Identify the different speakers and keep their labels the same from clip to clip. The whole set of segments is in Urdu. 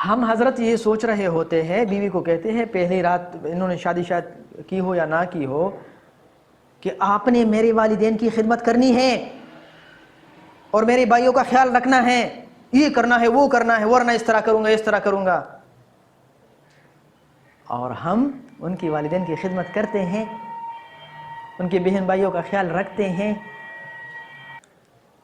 Speaker 1: ہم حضرت یہ سوچ رہے ہوتے ہیں، بیوی کو کہتے ہیں پہلی رات انہوں نے شادی شاید کی ہو یا نہ کی ہو، کہ آپ نے میرے والدین کی خدمت کرنی ہے اور میرے بھائیوں کا خیال رکھنا ہے، یہ کرنا ہے وہ کرنا ہے، ورنہ اس طرح کروں گا اس طرح کروں گا. اور ہم ان کی والدین کی خدمت کرتے ہیں، ان کے بہن بھائیوں کا خیال رکھتے ہیں.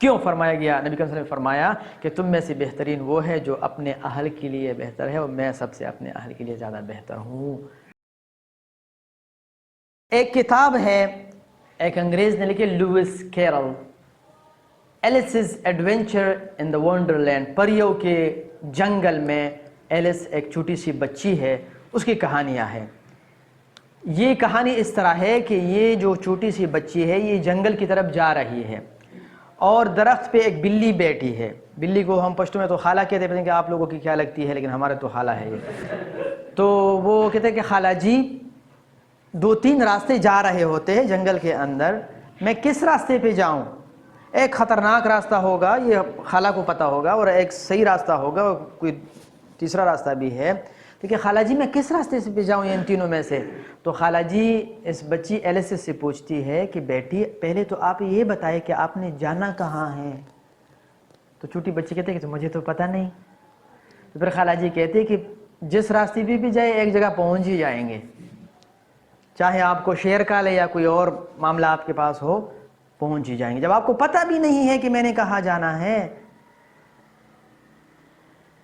Speaker 1: کیوں فرمایا گیا؟ نبی صلی اللہ علیہ وسلم نے فرمایا کہ تم میں سے بہترین وہ ہے جو اپنے اہل کے لیے بہتر ہے، اور میں سب سے اپنے اہل کے لیے زیادہ بہتر ہوں. ایک کتاب ہے، ایک انگریز نے لکھی، Louis Kerala, ایلس's adventure in the wonder land, پریوں کے جنگل میں. ایلس ایک چھوٹی سی بچی ہے، اس کی کہانیاں ہیں. یہ کہانی اس طرح ہے کہ یہ جو چھوٹی سی بچی ہے یہ جنگل کی طرف جا رہی ہے، اور درخت پہ ایک بلی بیٹھی ہے. بلی کو ہم پشتو میں تو خالہ کہتے ہیں کہ آپ لوگوں کی کیا لگتی ہے، لیکن ہمارے تو خالہ ہے یہ. تو وہ کہتے ہیں کہ خالہ جی 2-3 راستے جا رہے ہوتے ہیں جنگل کے اندر، میں کس راستے پہ جاؤں؟ ایک خطرناک راستہ ہوگا، یہ خالہ کو پتہ ہوگا، اور ایک صحیح راستہ ہوگا، اور کوئی تیسرا راستہ بھی ہے. لیکن خالہ جی میں کس راستے سے پہ جاؤں ان تینوں میں سے؟ تو خالہ جی اس بچی ایلس سے پوچھتی ہے کہ بیٹی پہلے تو آپ یہ بتائے کہ آپ نے جانا کہاں ہے. تو چھوٹی بچی کہتے ہیں کہ مجھے تو پتہ نہیں. تو پھر خالہ جی کہتے ہیں کہ جس راستے پہ بھی جائے ایک جگہ پہنچ ہی جائیں گے، چاہے آپ کو شیر کا لے یا کوئی اور معاملہ آپ کے پاس ہو، پہنچ ہی جائیں گے. جب آپ کو پتہ بھی نہیں ہے کہ میں نے کہاں جانا ہے،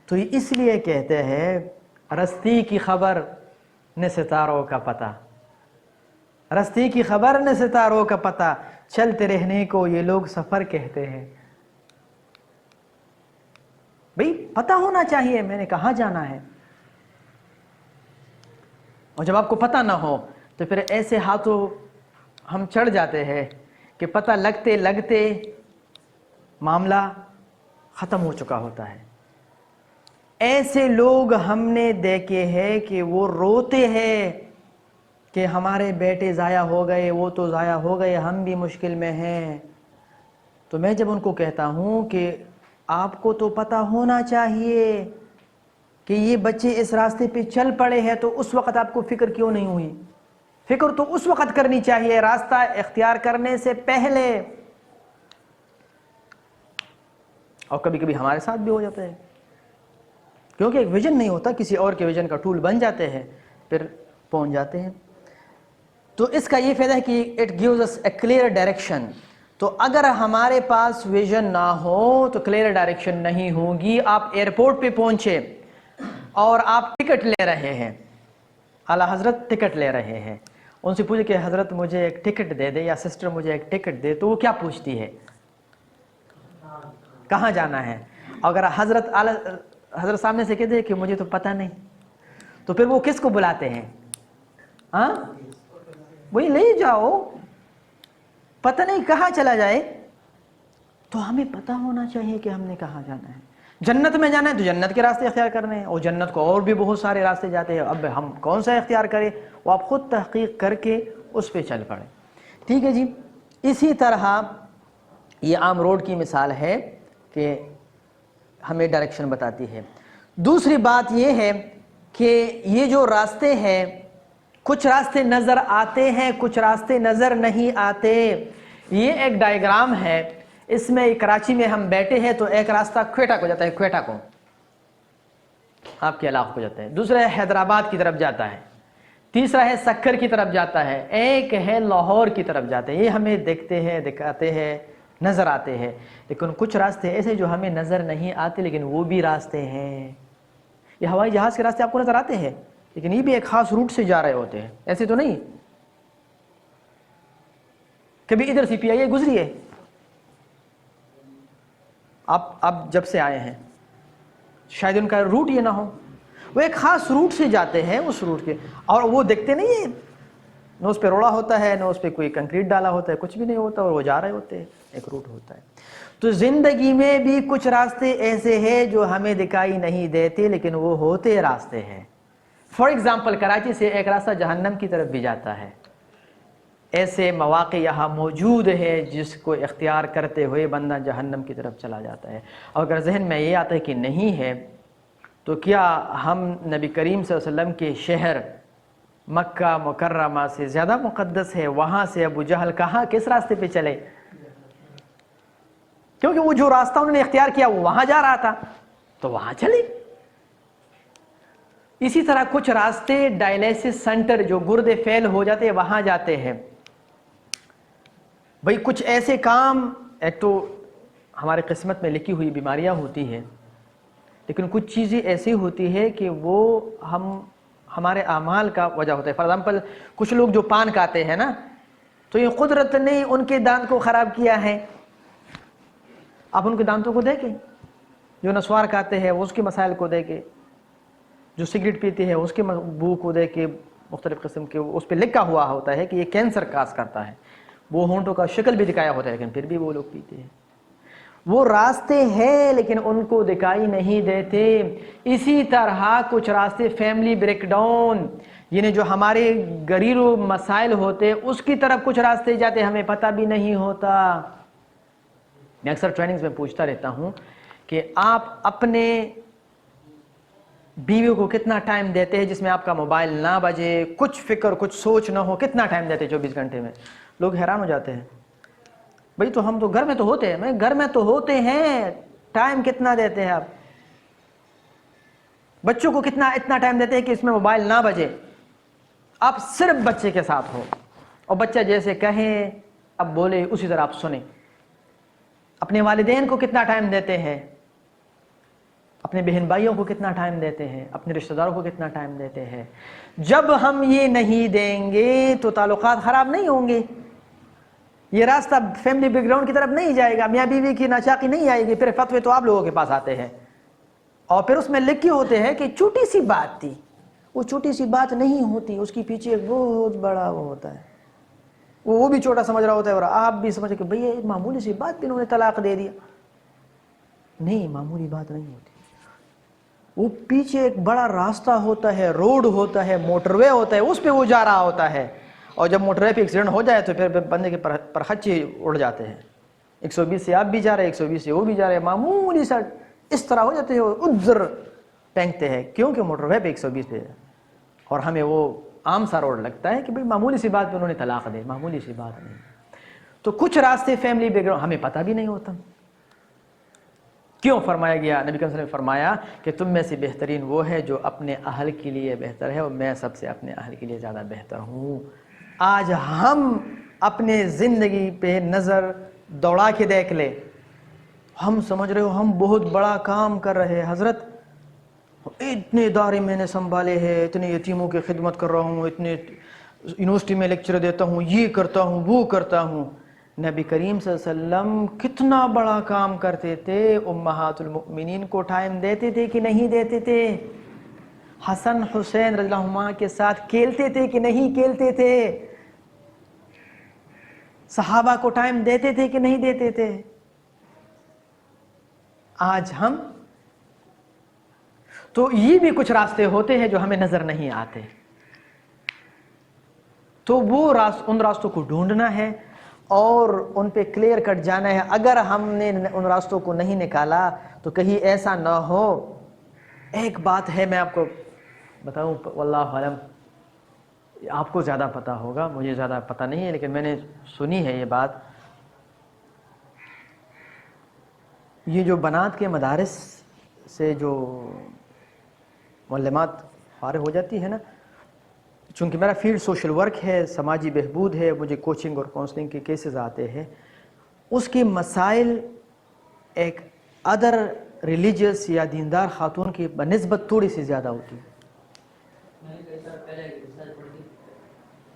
Speaker 1: تو یہ اس لیے کہتے ہیں رستی کی خبر نے ستاروں کا پتہ، رستی کی خبر نے ستاروں کا پتہ، چلتے رہنے کو یہ لوگ سفر کہتے ہیں. بھئی پتہ ہونا چاہیے میں نے کہاں جانا ہے. اور جب آپ کو پتہ نہ ہو تو پھر ایسے ہاتھوں ہم چڑھ جاتے ہیں کہ پتہ لگتے لگتے معاملہ ختم ہو چکا ہوتا ہے. ایسے لوگ ہم نے دیکھے ہیں کہ وہ روتے ہیں کہ ہمارے بیٹے ضائع ہو گئے، وہ تو ضائع ہو گئے، ہم بھی مشکل میں ہیں. تو میں جب ان کو کہتا ہوں کہ آپ کو تو پتہ ہونا چاہیے کہ یہ بچے اس راستے پہ چل پڑے ہیں، تو اس وقت آپ کو فکر کیوں نہیں ہوئی؟ فکر تو اس وقت کرنی چاہیے راستہ اختیار کرنے سے پہلے. اور کبھی کبھی ہمارے ساتھ بھی ہو جاتا ہے، کیونکہ ایک ویژن نہیں ہوتا، کسی اور کے ویژن کا ٹول بن جاتے ہیں، پھر پہنچ جاتے ہیں. تو اس کا یہ فائدہ ہے کہ it gives us a clear direction. تو اگر ہمارے پاس ویژن نہ ہو تو کلیئر ڈائریکشن نہیں ہوگی. آپ ایئرپورٹ پہ پہنچے اور آپ ٹکٹ لے رہے ہیں، اعلیٰ حضرت ٹکٹ لے رہے ہیں، ان سے پوچھے کہ حضرت مجھے ایک ٹکٹ دے دے، یا سسٹر مجھے ایک ٹکٹ دے، تو وہ کیا پوچھتی ہے؟ کہاں جانا ہے. اگر حضرت سامنے سے کہتے ہیں کہ مجھے تو پتہ نہیں، تو پھر وہ کس کو بلاتے ہیں؟ ہاں وہی لے جاؤ، پتہ نہیں کہاں چلا جائے. تو ہمیں پتہ ہونا چاہیے کہ ہم نے کہاں جانا ہے. جنت میں جانا ہے تو جنت کے راستے اختیار کرنے ہیں، اور جنت کو اور بھی بہت سارے راستے جاتے ہیں. اب ہم کون سا اختیار کریں؟ وہ آپ خود تحقیق کر کے اس پہ چل پڑیں. ٹھیک ہے جی. اسی طرح یہ عام روڈ کی مثال ہے کہ ہمیں ڈائریکشن بتاتی ہے. دوسری بات یہ ہے کہ یہ جو راستے ہیں، کچھ راستے نظر آتے ہیں، کچھ راستے نظر نہیں آتے. یہ ایک ڈائیگرام ہے، اس میں کراچی میں ہم بیٹھے ہیں تو ایک راستہ کوئٹہ کو جاتا ہے، کوئٹہ کو آپ کے علاقے کو جاتا ہے. دوسرا ہے حیدرآباد کی طرف جاتا ہے. تیسرا ہے سکر کی طرف جاتا ہے. ایک ہے لاہور کی طرف جاتا ہے. یہ ہمیں دیکھتے ہیں، دکھاتے ہیں، نظر آتے ہیں. لیکن کچھ راستے ایسے جو ہمیں نظر نہیں آتے لیکن وہ بھی راستے ہیں. یہ ہوائی جہاز کے راستے آپ کو نظر آتے ہیں لیکن یہ بھی ایک خاص روٹ سے جا رہے ہوتے ہیں، ایسے تو نہیں. کبھی ادھر سے PIA گزری ہے، آپ جب سے آئے ہیں شاید ان کا روٹ یہ نہ ہو. وہ ایک خاص روٹ سے جاتے ہیں، اس روٹ کے، اور وہ دیکھتے نہیں ہیں، نہ اس پہ روڑا ہوتا ہے، نہ اس پہ کوئی کنکریٹ ڈالا ہوتا ہے، کچھ بھی نہیں ہوتا، اور وہ جا رہے ہوتے ہیں، ایک روٹ ہوتا ہے. تو زندگی میں بھی کچھ راستے ایسے ہیں جو ہمیں دکھائی نہیں دیتے لیکن وہ ہوتے راستے ہیں. فار ایگزامپل کراچی سے ایک راستہ جہنم کی طرف بھی جاتا ہے. ایسے مواقع یہاں موجود ہے جس کو اختیار کرتے ہوئے بندہ جہنم کی طرف چلا جاتا ہے. اور اگر ذہن میں یہ آتا ہے کہ نہیں ہے تو کیا ہم نبی کریم صلی اللہ علیہ وسلم کے شہر مکہ مکرمہ سے زیادہ مقدس ہے؟ وہاں سے ابو جہل کہاں کس راستے پہ چلے؟ کیونکہ وہ جو راستہ انہوں نے اختیار کیا وہ وہاں جا رہا تھا، تو وہاں چلے۔ اسی طرح کچھ راستے ڈائلیسس سینٹر جو گردے فیل ہو جاتے ہیں وہاں جاتے ہیں۔ بھئی کچھ ایسے کام، ایک تو ہمارے قسمت میں لکھی ہوئی بیماریاں ہوتی ہیں، لیکن کچھ چیزیں ایسی ہوتی ہے کہ وہ ہمارے اعمال کا وجہ ہوتا ہے۔ فار ایگزامپل کچھ لوگ جو پان کھاتے ہیں نا، تو یہ قدرت نے ان کے دانت کو خراب کیا ہے۔ آپ ان کے دانتوں کو دیکھیں، جو نسوار کھاتے ہیں اس کے مسائل کو دیکھیں، جو سگریٹ پیتے ہیں اس کے بو کو دیکھ کے مختلف قسم کے اس پہ لکھا ہوا ہوتا ہے کہ یہ کینسر کاز کرتا ہے، وہ ہونٹوں کا شکل بھی دکھایا ہوتا ہے، لیکن پھر بھی وہ لوگ پیتے ہیں۔ وہ راستے ہیں لیکن ان کو دکھائی نہیں دیتے۔ اسی طرح کچھ راستے فیملی بریک ڈاؤن، یعنی جو ہمارے گھریلو مسائل ہوتے اس کی طرف کچھ راستے جاتے، ہمیں پتہ بھی نہیں ہوتا۔ میں اکثر ٹریننگز میں پوچھتا رہتا ہوں کہ آپ اپنے بیوی کو کتنا ٹائم دیتے ہیں جس میں آپ کا موبائل نہ بجے، کچھ فکر کچھ سوچ نہ ہو، کتنا ٹائم دیتے 24 گھنٹے میں؟ لوگ حیران ہو جاتے ہیں، بھئی تو ہم تو گھر میں تو ہوتے ہیں، گھر میں تو ہوتے ہیں، ٹائم کتنا دیتے ہیں آپ؟ بچوں کو اتنا ٹائم دیتے ہیں کہ اس میں موبائل نہ بجے، آپ صرف بچے کے ساتھ ہو اور بچہ جیسے کہیں اب بولے اسی طرح آپ سنیں۔ اپنے والدین کو کتنا ٹائم دیتے ہیں، اپنے بہن بھائیوں کو کتنا ٹائم دیتے ہیں، اپنے رشتہ داروں کو کتنا ٹائم دیتے ہیں؟ جب ہم یہ نہیں دیں گے تو تعلقات خراب نہیں ہوں گے، یہ راستہ فیملی بیک گراؤنڈ کی طرف نہیں جائے گا، میاں بیوی کی ناچاقی نہیں آئے گی، پھر فتوے تو آپ لوگوں کے پاس آتے ہیں اور پھر اس میں لکھی ہوتے ہیں کہ چھوٹی سی بات تھی، وہ چھوٹی سی بات نہیں ہوتی، اس کی پیچھے ایک بہت بڑا وہ ہوتا ہے، وہ بھی چھوٹا سمجھ رہا ہوتا ہے اور آپ بھی سمجھ کہ بھئی یہ معمولی سی بات بھی انہوں نے طلاق دے دیا۔ نہیں، معمولی بات نہیں ہوتی، وہ پیچھے ایک بڑا راستہ ہوتا ہے، روڈ ہوتا ہے، موٹر وے ہوتا ہے، اس پہ وہ جا رہا ہوتا ہے، اور جب موٹر وے پہ ایکسیڈنٹ ہو جائے تو پھر بندے کے پرخچے اڑ جاتے ہیں، 120 سے آپ بھی جا رہے ہیں، 120 سے وہ بھی جا رہے ہیں، معمولی سا اس طرح ہو جاتے ہیں، ادھر پھینکتے ہیں کیونکہ موٹر وے پہ 120 پہ ہے، اور ہمیں وہ عام سا روڈ لگتا ہے کہ بھئی معمولی سی بات پہ انہوں نے طلاق دے، معمولی سی بات نہیں۔ تو کچھ راستے فیملی بیک گراؤنڈ ہمیں پتہ بھی نہیں ہوتا۔ کیوں فرمایا گیا، نبی کریم صلی اللہ علیہ وسلم نے فرمایا کہ تم میں سے بہترین وہ ہے جو اپنے اہل کے لیے بہتر ہے، اور میں سب سے اپنے اہل کے لیے زیادہ بہتر ہوں۔ آج ہم اپنے زندگی پہ نظر دوڑا کے دیکھ لے، ہم سمجھ رہے ہو ہم بہت بڑا کام کر رہے ہیں، حضرت اتنے ادارے میں نے سنبھالے ہیں، اتنے یتیموں کی خدمت کر رہا ہوں، اتنے یونیورسٹی میں لیکچر دیتا ہوں، یہ کرتا ہوں وہ کرتا ہوں۔ نبی کریم صلی اللہ علیہ وسلم کتنا بڑا کام کرتے تھے، امہات المؤمنین کو ٹائم دیتے تھے کہ نہیں دیتے تھے؟ حسن حسین رضی اللہ عنہ کے ساتھ کھیلتے تھے کہ نہیں کھیلتے تھے؟ صحابہ کو ٹائم دیتے تھے کہ نہیں دیتے تھے؟ آج ہم تو یہ بھی کچھ راستے ہوتے ہیں جو ہمیں نظر نہیں آتے، تو وہ ان راستوں کو ڈھونڈنا ہے اور ان پہ کلیئر کٹ جانا ہے۔ اگر ہم نے ان راستوں کو نہیں نکالا تو کہیں ایسا نہ ہو۔ ایک بات ہے میں آپ کو بتاؤں، واللہ علم آپ کو زیادہ پتہ ہوگا، مجھے زیادہ پتہ نہیں ہے، لیکن میں نے سنی ہے یہ بات، یہ جو بنات کے مدارس سے جو معلمات فارغ ہو جاتی ہے نا، چونکہ میرا فیلڈ سوشل ورک ہے، سماجی بہبود ہے، مجھے کوچنگ اور کونسلنگ کے کیسز آتے ہیں، اس کے مسائل ایک ادر ریلیجیس یا دیندار خاتون کی بنسبت تھوڑی سی زیادہ ہوتی ہے۔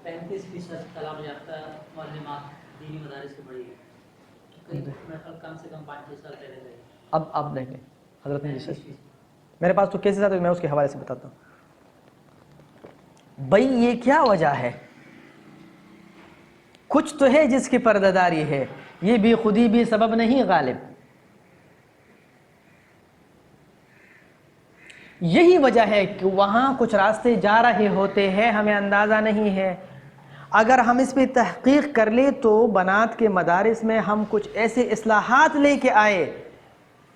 Speaker 2: 35% طلاق یافتہ معلمات دینی مدارس کی پڑھی ہے، کم سے کم 5-6 سال پہلے گئی۔
Speaker 1: اب دیکھیں حضرت نے جیسے میرے پاس تو کیسز آتے ہیں، میں اس کے حوالے سے بتاتا ہوں۔ بھئی یہ کیا وجہ ہے؟ کچھ تو ہے جس کی پردہ داری ہے، یہ بھی خودی بھی سبب نہیں غالب۔ یہی وجہ ہے کہ وہاں کچھ راستے جا رہے ہوتے ہیں، ہمیں اندازہ نہیں ہے۔ اگر ہم اس پہ تحقیق کر لیں تو بنات کے مدارس میں ہم کچھ ایسے اصلاحات لے کے آئے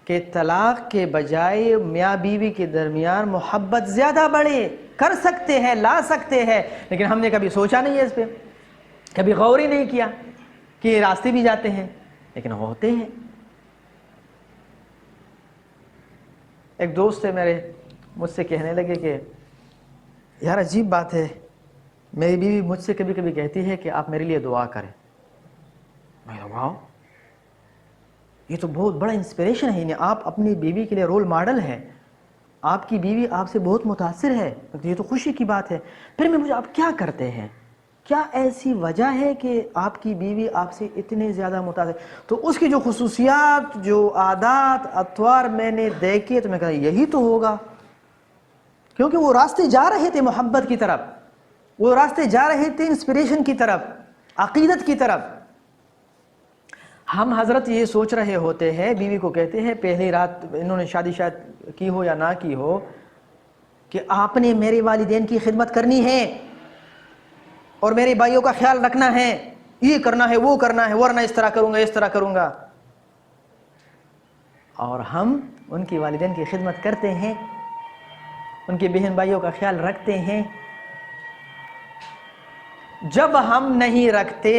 Speaker 1: کہ طلاق کے بجائے میاں بیوی کے درمیان محبت زیادہ بڑھے، کر سکتے ہیں، لا سکتے ہیں، لیکن ہم نے کبھی سوچا نہیں ہے اس پہ، کبھی غور ہی نہیں کیا کہ یہ راستے بھی جاتے ہیں، لیکن ہوتے ہیں۔ ایک دوست تھے میرے، مجھ سے کہنے لگے کہ یار عجیب بات ہے، میری بیوی مجھ سے کبھی کبھی کہتی ہے کہ آپ میرے لیے دعا کریں۔ میں کہا واو، یہ تو بہت بڑا انسپریشن ہے، یعنی آپ اپنی بیوی کے لیے رول ماڈل ہیں، آپ کی بیوی آپ سے بہت متاثر ہے، یہ تو خوشی کی بات ہے۔ پھر میں مجھے آپ کیا کرتے ہیں، کیا ایسی وجہ ہے کہ آپ کی بیوی آپ سے اتنے زیادہ متاثر؟ تو اس کی جو خصوصیات، جو عادات اطوار میں نے دیکھے تو میں کہا یہی تو ہوگا، کیونکہ وہ راستے جا رہے تھے محبت کی طرف، وہ راستے جا رہے تھے انسپریشن کی طرف، عقیدت کی طرف۔ ہم حضرت یہ سوچ رہے ہوتے ہیں، بیوی کو کہتے ہیں پہلی رات انہوں نے شادی شاید کی ہو یا نہ کی ہو، کہ آپ نے میرے والدین کی خدمت کرنی ہے اور میرے بھائیوں کا خیال رکھنا ہے، یہ کرنا ہے وہ کرنا ہے، ورنہ اس طرح کروں گا اس طرح کروں گا۔ اور ہم ان کی والدین کی خدمت کرتے ہیں، ان کے بہن بھائیوں کا خیال رکھتے ہیں۔ جب ہم نہیں رکھتے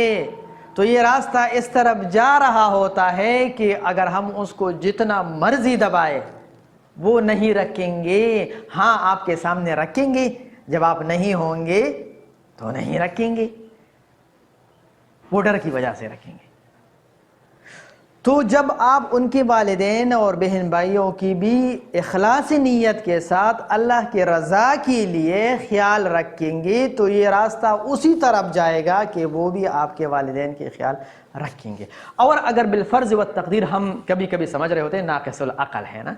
Speaker 1: تو یہ راستہ اس طرف جا رہا ہوتا ہے کہ اگر ہم اس کو جتنا مرضی دبائے وہ نہیں رکھیں گے۔ ہاں آپ کے سامنے رکھیں گے، جب آپ نہیں ہوں گے تو نہیں رکھیں گے، وہ ڈر کی وجہ سے رکھیں گے۔ تو جب آپ ان کے والدین اور بہن بھائیوں کی بھی اخلاص نیت کے ساتھ اللہ کی رضا کے لیے خیال رکھیں گے تو یہ راستہ اسی طرف جائے گا کہ وہ بھی آپ کے والدین کے خیال رکھیں گے۔ اور اگر بالفرض و تقدیر ہم کبھی کبھی سمجھ رہے ہوتے ہیں ناقص العقل ہے نا،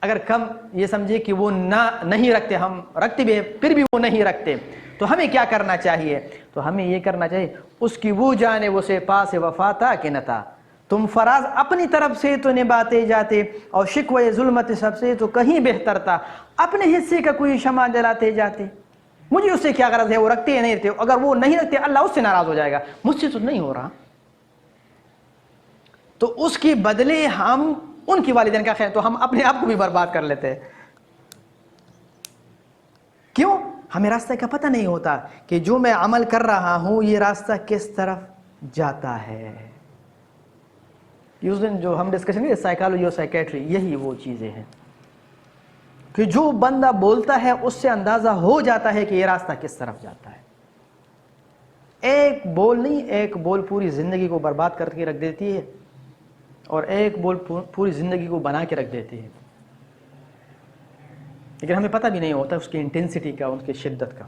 Speaker 1: اگر کم یہ سمجھے کہ وہ نہیں رکھتے، ہم رکھتے بھی پھر بھی وہ نہیں رکھتے، تو ہمیں کیا کرنا چاہیے؟ تو ہمیں یہ کرنا چاہیے اس کی وہ جانب اسے پاس وفا تھا کہ نہ تھا، تم فراز اپنی طرف سے تو نبھاتے جاتے اور شکوہ ظلمت سب سے تو کہیں بہتر تھا، اپنے حصے کا کوئی شمع جلاتے جاتے۔ مجھے اس سے کیا غرض ہے وہ رکھتے یا نہیں رکھتے، اگر وہ نہیں رکھتے اللہ اس سے ناراض ہو جائے گا، مجھ سے تو نہیں ہو رہا، تو اس کے بدلے ہم ان کی والدین کا خیر، تو ہم اپنے آپ کو بھی برباد کر لیتے ہیں۔ کیوں؟ ہمیں راستہ کا پتہ نہیں ہوتا کہ جو میں عمل کر رہا ہوں یہ راستہ کس طرف جاتا ہے۔ اس دن جو ہم ڈسکشن کریں سائیکالوجی اور سائیکیٹری، یہی وہ چیزیں ہیں کہ جو بندہ بولتا ہے اس سے اندازہ ہو جاتا ہے کہ یہ راستہ کس طرف جاتا ہے۔ ایک بول نہیں، ایک بول پوری زندگی کو برباد کر کے رکھ دیتی ہے، اور ایک بول پوری زندگی کو بنا کے رکھ دیتی ہے، لیکن ہمیں پتہ بھی نہیں ہوتا اس کی انٹینسٹی کا، اس کی شدت کا۔